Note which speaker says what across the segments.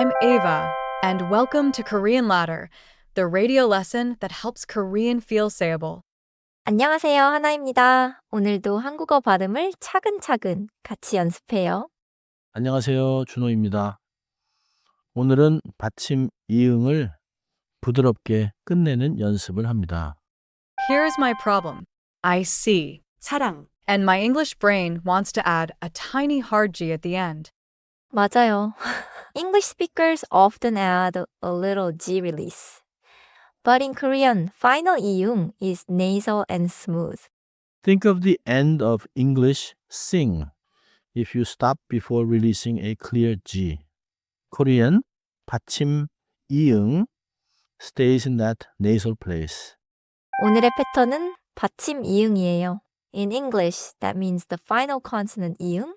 Speaker 1: I'm Ava, and welcome to Korean Ladder, the radio lesson that helps Korean feel sayable.
Speaker 2: 안녕하세요, 하나입니다. 오늘도 한국어 발음을 차근차근 같이 연습해요.
Speaker 3: 안녕하세요. 준호입니다. 오늘은 받침 이응을 부드럽게 끝내는 연습을 합니다.
Speaker 1: Here's my problem. I see, 사랑, and my English brain wants to add a tiny hard G at the end.
Speaker 2: 맞아요. English speakers often add a little G release. But in Korean, final 이응 is nasal and smooth.
Speaker 3: Think of the end of English sing if you stop before releasing a clear G. Korean 받침 이응 stays in that nasal place.
Speaker 2: 오늘의 패턴은 받침 이응이에요. In English, that means the final consonant 이응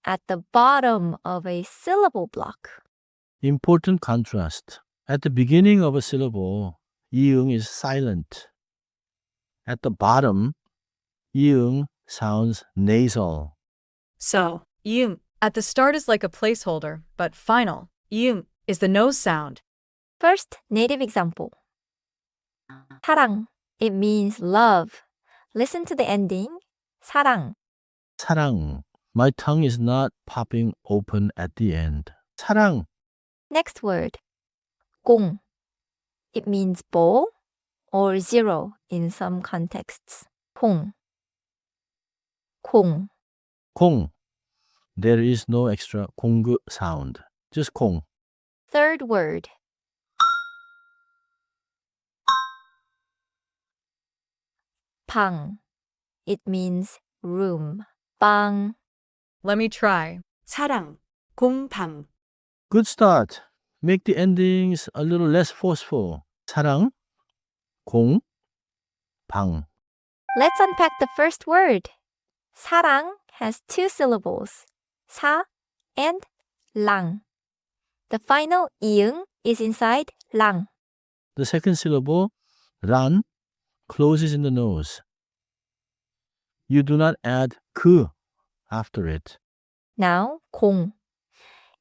Speaker 2: at the bottom of a syllable block.
Speaker 3: Important contrast. At the beginning of a syllable, 이응 is silent. At the bottom, 이응 sounds nasal.
Speaker 1: So, 이응 at the start is like a placeholder, but final, 이응, is the nose sound.
Speaker 2: First, native example. 사랑. It means love. Listen to the ending. 사랑.
Speaker 3: 사랑. My tongue is not popping open at the end. 사랑.
Speaker 2: Next word. 공. It means bowl or zero in some contexts. 콩. 콩.
Speaker 3: 콩. There is no extra 공구 sound. Just 콩.
Speaker 2: Third word. 방. It means room. 방.
Speaker 1: Let me try. 사랑, 공방.
Speaker 3: Good start. Make the endings a little less forceful. 사랑. 공. 방.
Speaker 2: Let's unpack the first word. 사랑 has two syllables. 사 and 랑. The final 이응 is inside 랑.
Speaker 3: The second syllable, 란, closes in the nose. You do not add 그 after it.
Speaker 2: Now, 공.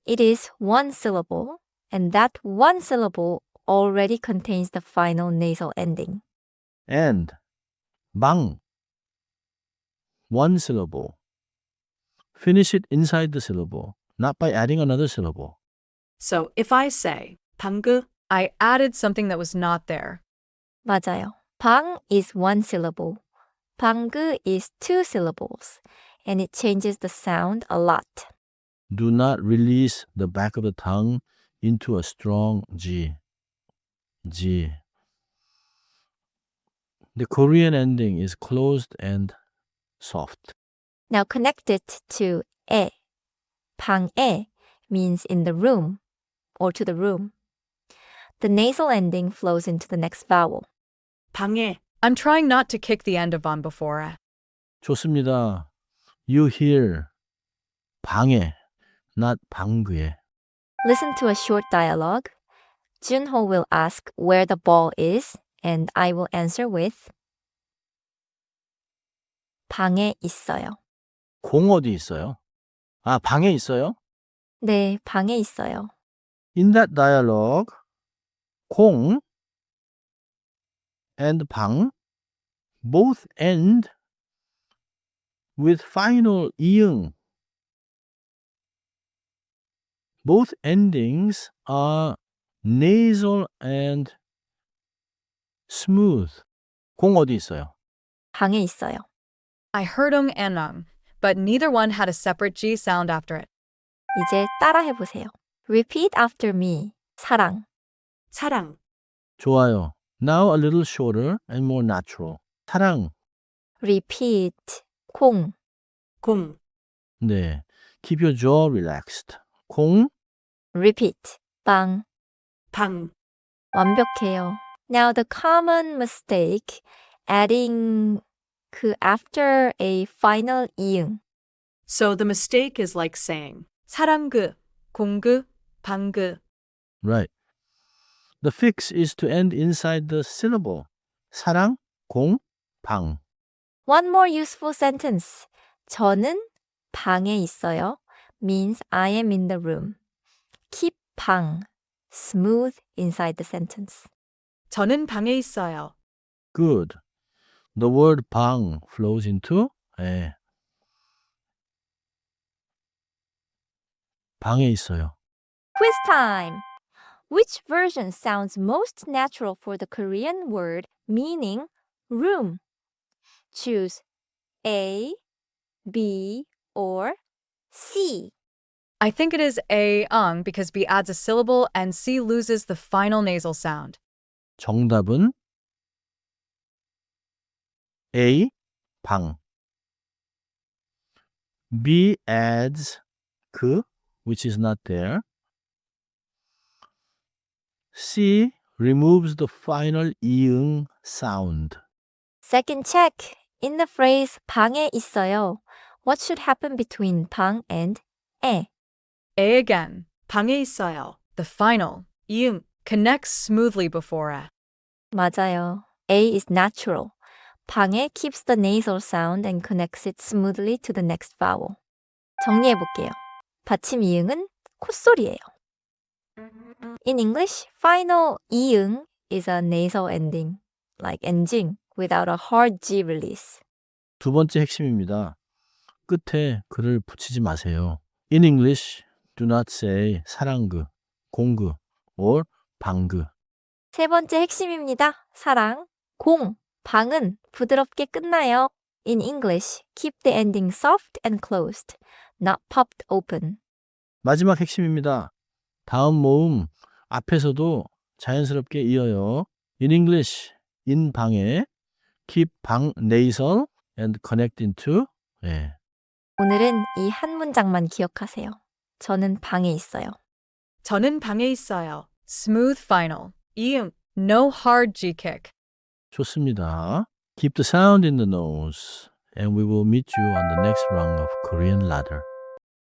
Speaker 2: It is one syllable, and that one syllable already contains the final nasal ending.
Speaker 3: And 방, one syllable. Finish it inside the syllable, not by adding another syllable.
Speaker 1: So, if I say, 방구, I added something that was not there.
Speaker 2: 맞아요. 방 is one syllable. 방구 is two syllables, and it changes the sound a lot.
Speaker 3: Do not release the back of the tongue into a strong G. G. The Korean ending is closed and soft.
Speaker 2: Now connect it to 에. 방에 means in the room or to the room. The nasal ending flows into the next vowel.
Speaker 1: 방에. I'm trying not to kick the end of on before.
Speaker 3: 좋습니다. You hear 방에, not 방구에.
Speaker 2: Listen to a short dialogue. Junho will ask where the ball is, and I will answer with 방에 있어요.
Speaker 3: 공 어디 있어요? 아, 방에 있어요?
Speaker 2: 네, 방에 있어요.
Speaker 3: In that dialogue, 공 and 방 both end with final 이응. Both endings are nasal and smooth. 공 어디 있어요?
Speaker 2: 방에 있어요.
Speaker 1: I heard and but neither one had a separate G sound after it.
Speaker 2: 이제 따라해보세요. Repeat after me. 사랑.
Speaker 1: 사랑.
Speaker 3: 좋아요. Now a little shorter and more natural. 사랑.
Speaker 2: Repeat. 콩.
Speaker 1: 공.
Speaker 3: 네. Keep your jaw relaxed. 공.
Speaker 2: Repeat. 방.
Speaker 1: 방.
Speaker 2: 완벽해요. Now the common mistake adding 그 after a final 이응.
Speaker 1: So the mistake is like saying 사랑그, 공그, 방그.
Speaker 3: Right. The fix is to end inside the syllable. 사랑, 공, 방.
Speaker 2: One more useful sentence. 저는 방에 있어요 means I am in the room. Keep 방. Smooth inside the sentence.
Speaker 1: 저는 방에 있어요.
Speaker 3: Good. The word 방 flows into 방에 있어요.
Speaker 2: Quiz time! Which version sounds most natural for the Korean word meaning room? Choose A, B, or C.
Speaker 1: I think it is A, because B adds a syllable and C loses the final nasal sound.
Speaker 3: 정답은 A. 방. B adds 그, which is not there. C removes the final 이응 sound.
Speaker 2: Second check. In the phrase 방에 있어요, what should happen between 방 and 에?
Speaker 1: A again. 방에 있어요. The final, 이응, connects smoothly before 에.
Speaker 2: 맞아요. A is natural. 방에 keeps the nasal sound and connects it smoothly to the next vowel. 정리해볼게요. 받침 이응은 콧소리예요. In English, final 이응 is a nasal ending, like 엔징, without a hard G release.
Speaker 3: 두 번째 핵심입니다. 끝에 그를 붙이지 마세요. In English, do not say 사랑그, 공그, or 방그.
Speaker 2: 세 번째 핵심입니다. 사랑, 공, 방은 부드럽게 끝나요. In English, keep the ending soft and closed, not popped open.
Speaker 3: 마지막 핵심입니다. 다음 모음 앞에서도 자연스럽게 이어요. In English, in 방에 keep 방 nasal and connect into
Speaker 2: 오늘은 이 한 문장만 기억하세요. 저는 방에 있어요.
Speaker 1: 저는 방에 있어요. Smooth final, 이응, no hard G kick.
Speaker 3: 좋습니다. Keep the sound in the nose and we will meet you on the next round of Korean ladder.